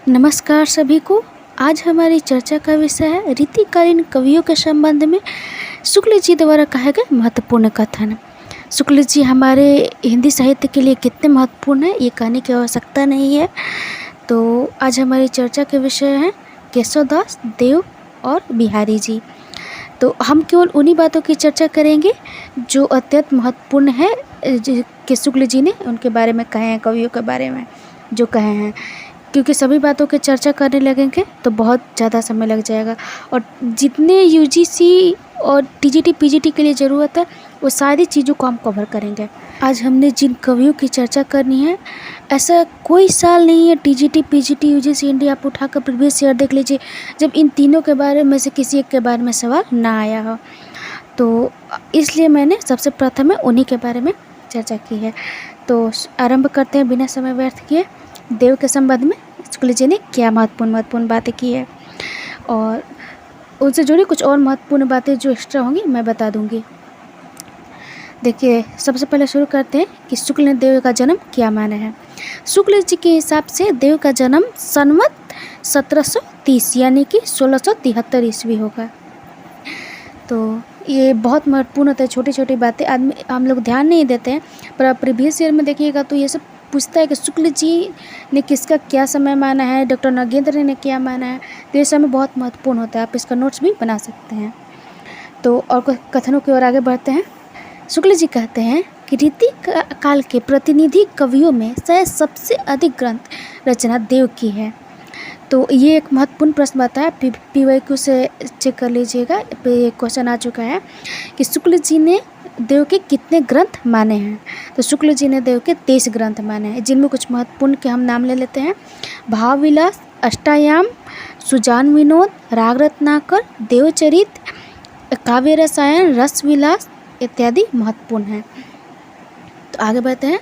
नमस्कार सभी को। आज हमारी चर्चा का विषय है रीतिकालीन कवियों के संबंध में शुक्ल जी द्वारा कहे गए महत्वपूर्ण कथन। शुक्ल जी हमारे हिंदी साहित्य के लिए कितने महत्वपूर्ण हैं ये कहने की आवश्यकता नहीं है। तो आज हमारी चर्चा के विषय हैं केशवदास, देव और बिहारी जी। तो हम केवल उन्हीं बातों की चर्चा करेंगे जो अत्यंत महत्वपूर्ण है कि शुक्ल जी ने उनके बारे में कहे हैं, कवियों के बारे में जो कहे हैं, क्योंकि सभी बातों की चर्चा करने लगेंगे तो बहुत ज़्यादा समय लग जाएगा और जितने यूजीसी और टीजीटी पीजीटी के लिए ज़रूरत है वो सारी चीज़ों को हम कवर करेंगे। आज हमने जिन कवियों की चर्चा करनी है, ऐसा कोई साल नहीं है टीजीटी पीजीटी यूजीसी इंडिया आप उठाकर प्रीवियस ईयर देख लीजिए जब इन तीनों के बारे में से किसी एक के बारे में सवाल ना आया हो। तो इसलिए मैंने सबसे प्रथम में उन्हीं के बारे में चर्चा की है। तो आरंभ करते हैं बिना समय व्यर्थ किए। देव के संबंध में शुक्ल जी ने क्या महत्वपूर्ण बातें की है और उनसे जुड़ी कुछ और महत्वपूर्ण बातें जो एक्स्ट्रा होंगी मैं बता दूंगी। देखिए, सबसे पहले शुरू करते हैं कि शुक्ल ने देव का जन्म क्या माना है। शुक्ल जी के हिसाब से देव का जन्म संवत 1730 यानी कि 1673 ईस्वी होगा। तो ये बहुत महत्वपूर्ण होता है। छोटी छोटी बातें आदमी हम लोग ध्यान नहीं देते हैं, पर प्रीवियस ईयर में देखिएगा तो ये सब पूछता है कि शुक्ल जी ने किसका क्या समय माना है, डॉक्टर नागेंद्र ने क्या माना है। तो ये समय बहुत महत्वपूर्ण होता है, आप इसका नोट्स भी बना सकते हैं। तो और कथनों की ओर आगे बढ़ते हैं। शुक्ल जी कहते हैं कि रीति काल के प्रतिनिधि कवियों में शायद सबसे अधिक ग्रंथ रचना देव की है। तो ये एक महत्वपूर्ण प्रश्न बनता है, PYQ से चेक कर लीजिएगा, ये क्वेश्चन आ चुका है कि शुक्ल जी ने देव के कितने ग्रंथ माने हैं। तो शुक्ल जी ने देव के 23 ग्रंथ माने हैं, जिनमें कुछ महत्वपूर्ण के हम नाम ले लेते हैं। भावविलास, अष्टायाम, सुजान विनोद, राग रत्नाकर, देवचरित, काव्य रसायन, रसविलास इत्यादि महत्वपूर्ण हैं। तो आगे बढ़ते हैं।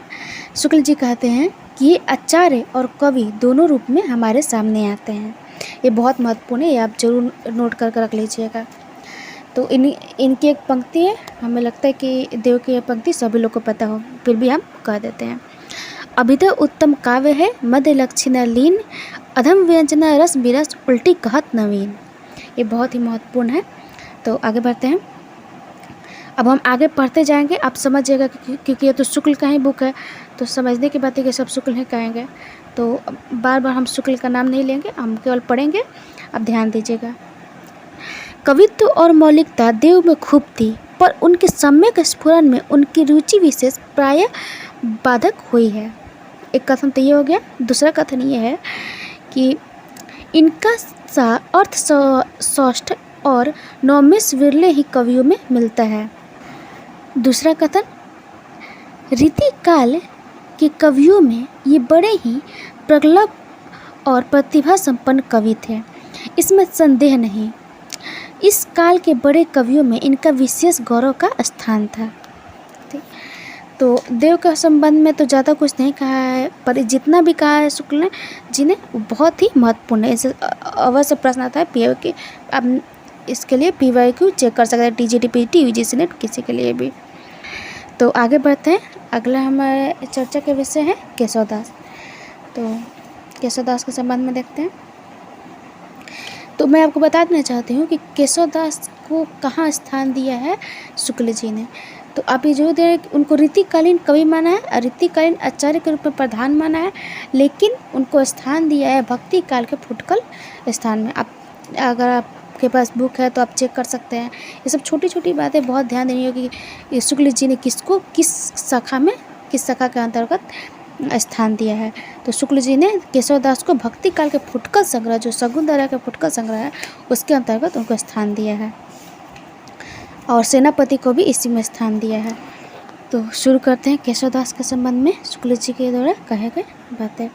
शुक्ल जी कहते हैं कि ये आचार्य और कवि दोनों रूप में हमारे सामने आते हैं। ये बहुत महत्वपूर्ण है, ये आप जरूर नोट करके रख लीजिएगा। तो इनकी एक पंक्ति है, हमें लगता है कि देव की यह पंक्ति सभी लोग को पता हो, फिर भी हम कह देते हैं। अभिधय उत्तम काव्य है, मध्य लक्षिणा लीन, अधम व्यंजना रस बिरस उल्टी कहत नवीन। ये बहुत ही महत्वपूर्ण है। तो आगे बढ़ते हैं। अब हम आगे पढ़ते जाएंगे, आप समझ जाएगा क्योंकि ये तो शुक्ल का ही बुक है, तो समझने की बात है कि सब शुक्ल ही कहेंगे। तो बार बार हम शुक्ल का नाम नहीं लेंगे, हम केवल पढ़ेंगे, आप ध्यान दीजिएगा। कवित्व और मौलिकता देव में खूब थी, पर उनके सम्यक स्फुरन में उनकी रुचि विशेष प्रायः बाधक हुई है। एक कथन तो ये हो गया। दूसरा कथन ये है कि इनका अर्थ षष्ठ और नवमेश विरले ही कवियों में मिलता है। दूसरा कथन, रीतिकाल के कवियों में ये बड़े ही प्रगल्भ और प्रतिभा संपन्न कवि थे, इसमें संदेह नहीं। इस काल के बड़े कवियों में इनका विशेष गौरव का स्थान था। ठीक, तो देव का संबंध में तो ज़्यादा कुछ नहीं कहा है, पर जितना भी कहा है शुक्ल जी ने वो बहुत ही महत्वपूर्ण है। इसे अवश्य प्रश्न आता है PYQ, आप इसके लिए PYQ चेक कर सकते हैं, TGT PGT UGC नेट किसी के लिए भी। तो आगे बढ़ते हैं। अगला हमारे चर्चा के विषय है केशवदास। तो केशवदास के संबंध में देखते हैं। तो मैं आपको बता देना चाहती हूँ कि केशवदास को कहाँ स्थान दिया है शुक्ल जी ने। तो आप ये जरूर दें कि उनको रीतिकालीन कवि माना है और रीतिकालीन आचार्य के रूप में प्रधान माना है, लेकिन उनको स्थान दिया है भक्ति काल के फुटकल स्थान में। आप अगर आपके पास बुक है तो आप चेक कर सकते हैं। ये सब छोटी छोटी बातें बहुत ध्यान देनी होगी कि शुक्ल जी ने किसको किस शाखा के अंतर्गत स्थान दिया है। तो शुक्ल जी ने केशवदास को भक्ति काल के फुटकल संग्रह, जो शकुंतला के फुटकल संग्रह है, उसके अंतर्गत उनको स्थान दिया है और सेनापति को भी इसी में स्थान दिया है। तो शुरू करते हैं केशवदास के संबंध में शुक्ल जी के द्वारा कहे गए बातें।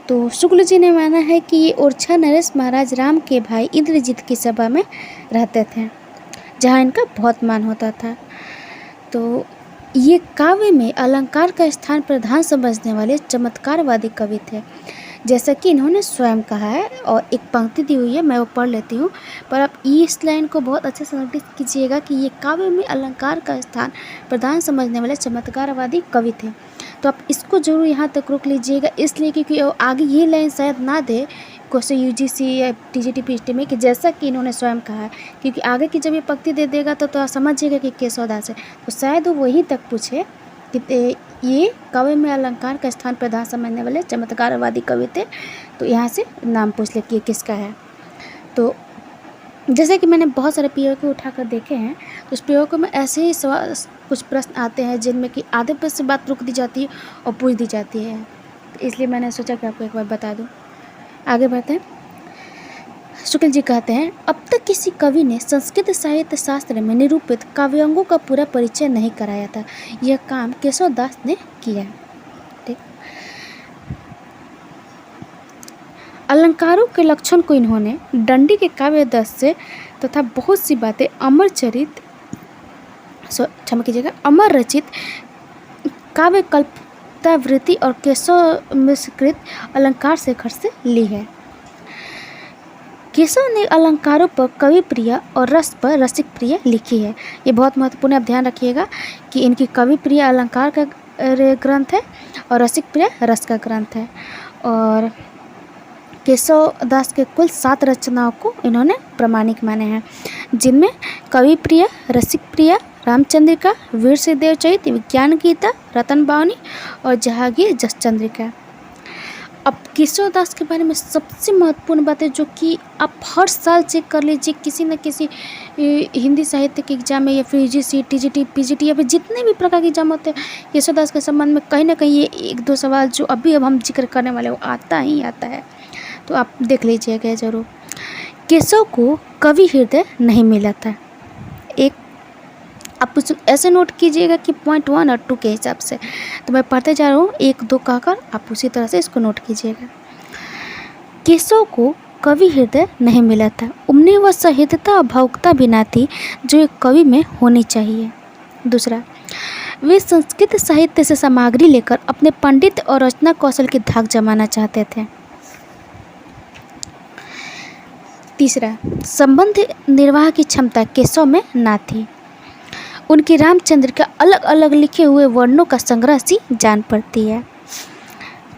तो शुक्ल जी ने माना है कि ये ओरछा नरेश महाराज राम के भाई इंद्रजीत की सभा में रहते थे, जहाँ इनका बहुत मान होता था। तो ये काव्य में अलंकार का स्थान प्रधान समझने वाले चमत्कारवादी कवि थे, जैसा कि इन्होंने स्वयं कहा है। और एक पंक्ति दी हुई है, मैं वो पढ़ लेती हूँ, पर आप इस लाइन को बहुत अच्छे से नोटिस कीजिएगा कि ये काव्य में अलंकार का स्थान प्रधान समझने वाले चमत्कारवादी कवि थे। तो आप इसको ज़रूर यहाँ तक रोक लीजिएगा, इसलिए क्योंकि आगे ये लाइन शायद ना दे क्वेश्चन यूजीसी या टीजीटी पीजीटी में, कि जैसा कि इन्होंने स्वयं कहा है, क्योंकि आगे की जब ये पंक्ति दे देगा तो आप समझिएगा कि केशव दास है, तो शायद वो वहीं तक पूछे कि ये काव्य में अलंकार का स्थान प्रधान समझने वाले चमत्कारवादी कवि थे, तो यहाँ से नाम पूछ ले कि ये किसका है। तो जैसे कि मैंने बहुत सारे पीओक्यू उठाकर देखे हैं, तो उस पीओक्यू में ऐसे ही सवाल कुछ प्रश्न आते हैं जिनमें कि आधे पर से बात रोक दी जाती है और पूछ दी जाती है, तो इसलिए मैंने सोचा कि आपको एक बार बता दूं। आगे बढ़ते हैं। शुक्ल जी कहते हैं, अब तक किसी कवि ने संस्कृत साहित्य शास्त्र में निरूपित काव्यांगों का पूरा परिचय नहीं कराया था, यह काम केशव दास ने किया। ठीक। अलंकारों के लक्षण को इन्होंने दंडी के काव्य दस से तथा बहुत सी बातें अमर रचित काव्य कल्पतावृत्ति और केशव मिश्रकृत अलंकार शेखर से ली है। केशव ने अलंकारों पर कवि प्रिय और रस पर रसिक प्रिय लिखी है। ये बहुत महत्वपूर्ण है, आप ध्यान रखिएगा कि इनकी कवि प्रिय अलंकार का ग्रंथ है और रसिक प्रिय रस का ग्रंथ है। और केशव दास के कुल 7 रचनाओं को इन्होंने प्रामाणिक माने हैं, जिनमें कवि प्रिय, रसिक प्रिय, रामचंद्रिका, वीर सिद्धदेव चरित, विज्ञान गीता, रतन बावनी और जहांगीर जसचंद्रिका। अब केशव दास के बारे में सबसे महत्वपूर्ण बात है, जो कि आप हर साल चेक कर लीजिए किसी न किसी हिंदी साहित्य के एग्जाम में, या फिर यूजीसी, टीजीटी, पीजीटी, या फिर जितने भी प्रकार के एग्जाम होते हैं, केशव दास के संबंध में कहीं ना कहीं ये 1-2 सवाल जो अभी अब हम जिक्र करने वाले वो आता ही आता है, तो आप देख लीजिएगा ज़रूर। केशव को कवि हृदय नहीं मिला था। एक आप ऐसे नोट कीजिएगा कि पॉइंट 1 और 2 के हिसाब से, तो मैं पढ़ते जा रहा हूँ 1-2 कहकर, आप उसी तरह से इसको नोट कीजिएगा। केशव को कवि हृदय नहीं मिला था, उनमें वह सहृदयता और भावुकता भी ना थी जो एक कवि में होनी चाहिए। दूसरा, वे संस्कृत साहित्य से सामग्री लेकर अपने पंडित और रचना कौशल की धाक जमाना चाहते थे। तीसरा, संबंध निर्वाह की क्षमता केशव में ना थी, उनकी रामचंद्र का अलग अलग लिखे हुए वर्णों का संग्रह सी जान पड़ती है।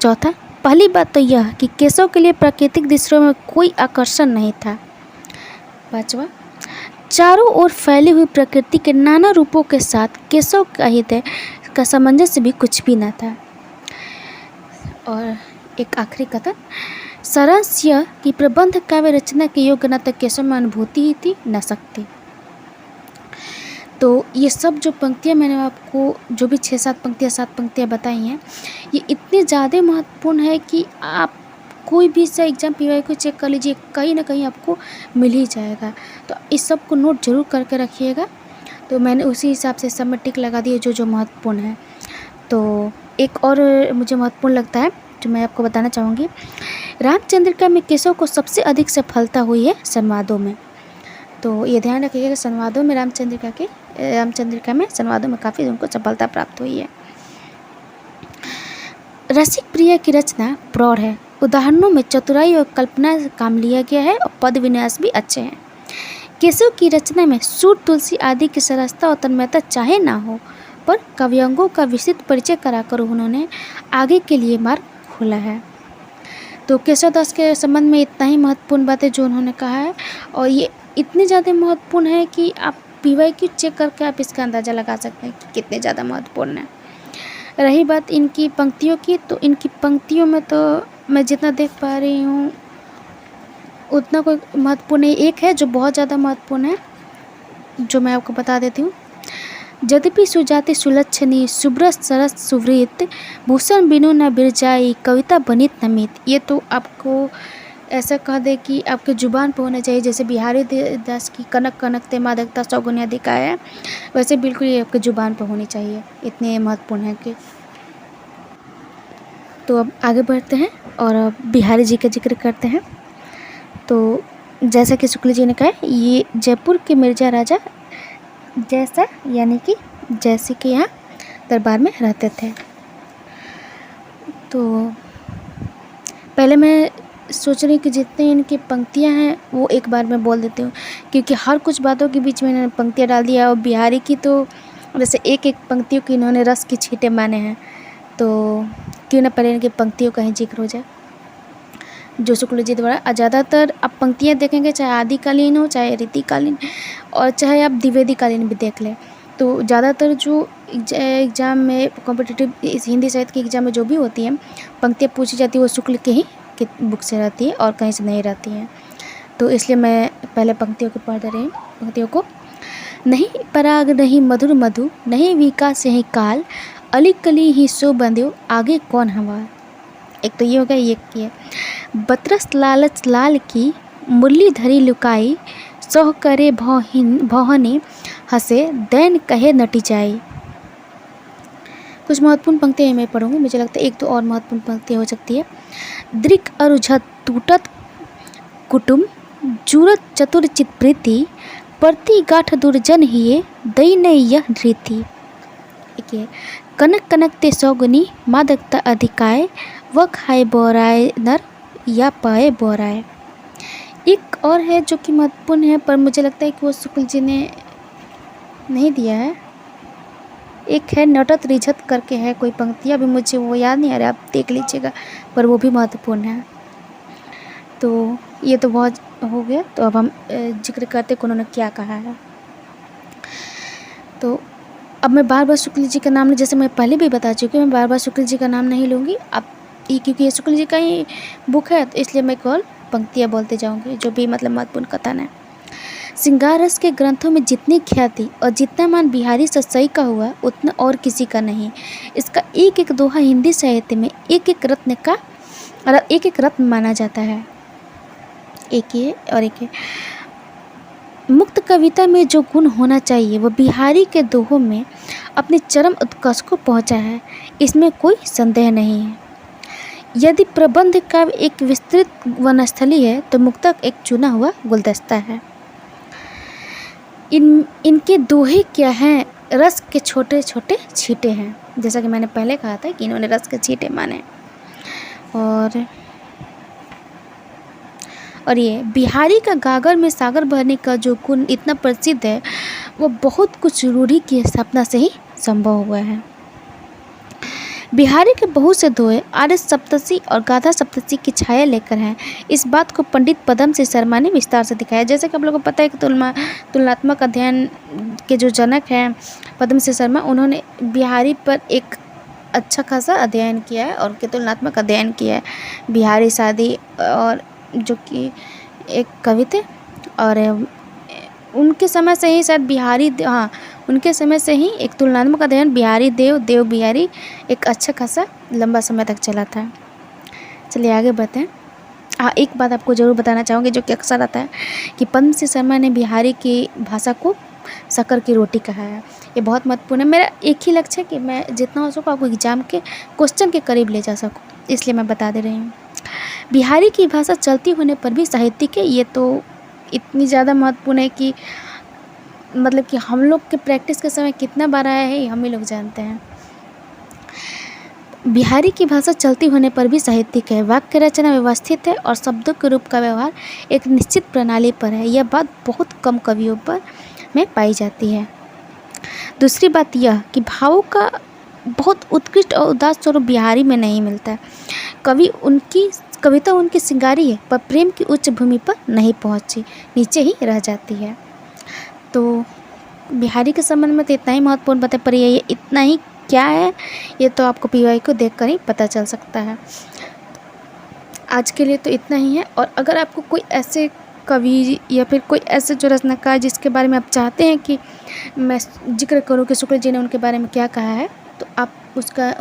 चौथा, पहली बात तो यह कि केशव के लिए प्राकृतिक दृश्यों में कोई आकर्षण नहीं था। पांचवा, चारों ओर फैली हुई प्रकृति के नाना रूपों के साथ केशव का हृदय का सामंजस्य भी कुछ भी न था। और एक आखिरी कथन, सारांश यह कि प्रबंध काव्य रचना के योग्य न तो केशव में अनुभूति ही थी न शक्ति। तो ये सब जो पंक्तियाँ मैंने आपको, जो भी 6-7 पंक्तियाँ 7 पंक्तियाँ बताई हैं, ये इतनी ज़्यादा महत्वपूर्ण है कि आप कोई भी सा एग्जाम पीवाई को चेक कर लीजिए, कहीं ना कहीं आपको मिल ही जाएगा। तो इस सब को नोट जरूर करके रखिएगा। तो मैंने उसी हिसाब से सब में टिक लगा दिए जो महत्वपूर्ण है। तो एक और मुझे महत्वपूर्ण लगता है जो मैं आपको बताना चाहूँगी, रामचंद्रिका में केशव को सबसे अधिक सफलता हुई है संवादों में। तो ये ध्यान रखिएगा, संवादों में रामचंद्रिका में संवादों में काफ़ी उनको सफलता प्राप्त हुई है। रसिक प्रिय की रचना प्रौढ़ है, उदाहरणों में चतुराई और कल्पना से काम लिया गया है और पद विन्यास भी अच्छे हैं। केशव की रचना में सूर, तुलसी आदि की सरसता और तन्मयता चाहे ना हो, पर काव्यांगों का विस्तृत परिचय कराकर उन्होंने आगे के लिए मार्ग खोला है। तो केशव दास के संबंध में इतना ही महत्वपूर्ण बात है जो उन्होंने कहा है, और ये इतनी ज़्यादा महत्वपूर्ण है कि आप पीवाईक्यू चेक करके आप इसका अंदाज़ा लगा सकते हैं कि कितने ज़्यादा महत्वपूर्ण है। रही बात इनकी पंक्तियों की, तो इनकी पंक्तियों में तो मैं जितना देख पा रही हूँ उतना कोई महत्वपूर्ण नहीं। एक है जो बहुत ज़्यादा महत्वपूर्ण है, जो मैं आपको बता देती हूँ। यद्यपि सुजाति सुलक्षणी सुब्रत सरस सुवृत भूषण बिनु न बिरजाई कविता बनित न मित। ये तो आपको ऐसा कह दे कि आपके जुबान पर होना चाहिए, जैसे बिहारी दास की कनक कनकते मादकता सौगुन अधिका है, वैसे बिल्कुल ये आपके जुबान पर होनी चाहिए, इतने महत्वपूर्ण है कि। तो अब आगे बढ़ते हैं और बिहारी जी का जिक्र करते हैं। तो जैसा कि शुक्ल जी ने कहा, ये जयपुर के मिर्जा राजा जैसा यानी कि जैसे के यहाँ दरबार में रहते थे। तो पहले मैं सोच रही कि जितनी इनकी पंक्तियाँ हैं वो एक बार मैं बोल देती हूँ, क्योंकि हर कुछ बातों के बीच में इन्होंने पंक्तियाँ डाल दिया। और बिहारी की तो जैसे एक एक पंक्तियों की इन्होंने रस की छींटे माने हैं, तो क्यों ना पहले इनकी पंक्तियों का ही जिक्र हो जाए जो शुक्ल जी द्वारा। ज़्यादातर आप पंक्तियाँ देखेंगे, चाहे आदिकालीन हो, चाहे रीतिकालीन, और चाहे आप द्विवेदीकालीन भी देख लें, तो ज़्यादातर जो एग्ज़ाम में कॉम्पिटिटिव इस हिंदी साहित्य के एग्ज़ाम में जो भी होती हैं पंक्तियाँ पूछी जाती है वो शुक्ल के ही बुक से रहती है और कहीं से नहीं रहती हैं। तो इसलिए मैं पहले पंक्तियों को पढ़ रही हूँ। पंक्तियों को, नहीं पराग नहीं मधुर मधु, नहीं विकास यही काल, अली कली ही सो बंध्यो, आगे कौन हमार। एक तो ये हो गया, ये किया बतरस लालच लाल की, मुरली धरी लुकाई, सोह करे भौहनी हंसे, दैन कहे नटी जाई। कुछ महत्वपूर्ण पंक्तियाँ मैं पढ़ूंगी, मुझे लगता है एक दो और महत्वपूर्ण पंक्तियाँ हो सकती है। दृक अरुझत टूटत कुटुम, जूरत चतुर चित प्रीति, प्रति गाठ दुर्जन हिये, दई नहीं यह रीति। कनक कनक ते सौगुनी, मादकता अधिकाय, वह खाए बोराए नर, या पाए बोराए। एक और है जो कि महत्वपूर्ण है पर मुझे लगता है कि वो शुक्ल जी ने नहीं दिया है। एक है नटत रिझत करके है कोई पंक्ति, अभी मुझे वो याद नहीं आ रहा, आप देख लीजिएगा, पर वो भी महत्वपूर्ण है। तो ये तो बहुत हो गया, तो अब हम जिक्र करते कि उन्होंने क्या कहा है। तो अब मैं बार बार शुक्ल जी का नाम, जैसे मैं पहले भी बता चुकी हूँ, मैं बार बार शुक्ल जी का नाम नहीं लूँगी अब, क्योंकि ये शुक्ल जी का ही बुक है, तो इसलिए मैं केवल पंक्तियाँ बोलते जाऊँगी जो भी मतलब महत्वपूर्ण कथन है। श्रृंगार रस के ग्रंथों में जितनी ख्याति और जितना मान बिहारी सतसई का हुआ उतना और किसी का नहीं। इसका एक एक दोहा हिंदी साहित्य में एक एक रत्न माना जाता है। एक ये और एक ये। मुक्त कविता में जो गुण होना चाहिए वह बिहारी के दोहों में अपने चरम उत्कर्ष को पहुँचा है, इसमें कोई संदेह नहीं है। यदि प्रबंध काव्य एक विस्तृत वनस्थली है तो मुक्तक एक चुना हुआ गुलदस्ता है। इनके दोहे क्या हैं? रस के छोटे छोटे छींटे हैं, जैसा कि मैंने पहले कहा था कि इन्होंने रस के छींटे माने। और ये बिहारी का गागर में सागर बहने का जो गुण इतना प्रसिद्ध है वो बहुत कुछ रूढ़ी की स्थापना से ही संभव हुआ है। बिहारी के बहुत से दोहे आर्य सप्तशी और गाथा सप्तशी की छाया लेकर हैं। इस बात को पंडित पदम सिंह शर्मा ने विस्तार से दिखाया। जैसे कि आप लोगों को पता है कि तुलनात्मक अध्ययन के जो जनक हैं पदम सिंह शर्मा, उन्होंने बिहारी पर एक अच्छा खासा अध्ययन किया है और उनके तुलनात्मक अध्ययन किया है। बिहारी शादी और जो कि एक कवि थे, और उनके समय से ही शायद उनके समय से ही एक तुलनात्मक अध्ययन बिहारी देव बिहारी एक अच्छा खासा लंबा समय तक चला था। चलिए आगे बढ़ते हैं। एक बात आपको ज़रूर बताना चाहूँगी जो कि अक्सर आता है कि पद्म सिंह शर्मा ने बिहारी की भाषा को शक्कर की रोटी कहा है। ये बहुत महत्वपूर्ण है। मेरा एक ही लक्ष्य है कि मैं जितना हो सकूँ आपको एग्जाम के क्वेश्चन के करीब ले जा सकूँ, इसलिए मैं बता दे रही हूँ। बिहारी की भाषा चलती होने पर भी साहित्यिक है, ये तो इतनी ज़्यादा महत्वपूर्ण है कि मतलब कि हम लोग के प्रैक्टिस के समय कितना बार आया है हम ही लोग जानते हैं। बिहारी की भाषा चलती होने पर भी साहित्यिक है, वाक्य रचना व्यवस्थित है और शब्दों के रूप का व्यवहार एक निश्चित प्रणाली पर है। यह बात बहुत कम कवियों पर में पाई जाती है। दूसरी बात यह कि भावों का बहुत उत्कृष्ट और उदास स्वरूप बिहारी में नहीं मिलता है। कविता उनकी सिंगारी है पर प्रेम की उच्च भूमि पर नहीं पहुंची, नीचे ही रह जाती है। तो बिहारी के संबंध में तो इतना ही महत्वपूर्ण बात है, पर ये इतना ही क्या है ये तो आपको पीवाई को देखकर ही पता चल सकता है। आज के लिए तो इतना ही है। और अगर आपको कोई ऐसे कवि या फिर कोई ऐसे जो रचनाकार जिसके बारे में आप चाहते हैं कि मैं जिक्र करूँ कि शुक्ल जी ने उनके बारे में क्या कहा है, तो आप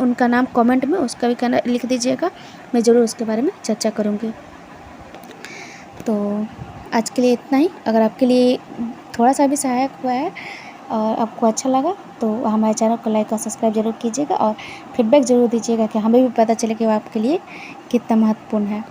उनका नाम कमेंट में उसका भी लिख दीजिएगा, मैं ज़रूर उसके बारे में चर्चा करूँगी। तो आज के लिए इतना ही। अगर आपके लिए थोड़ा सा भी सहायक हुआ है और आपको अच्छा लगा तो हमारे चैनल को लाइक और सब्सक्राइब जरूर कीजिएगा और फीडबैक ज़रूर दीजिएगा कि हमें भी पता चले कि वो आपके लिए कितना महत्वपूर्ण है।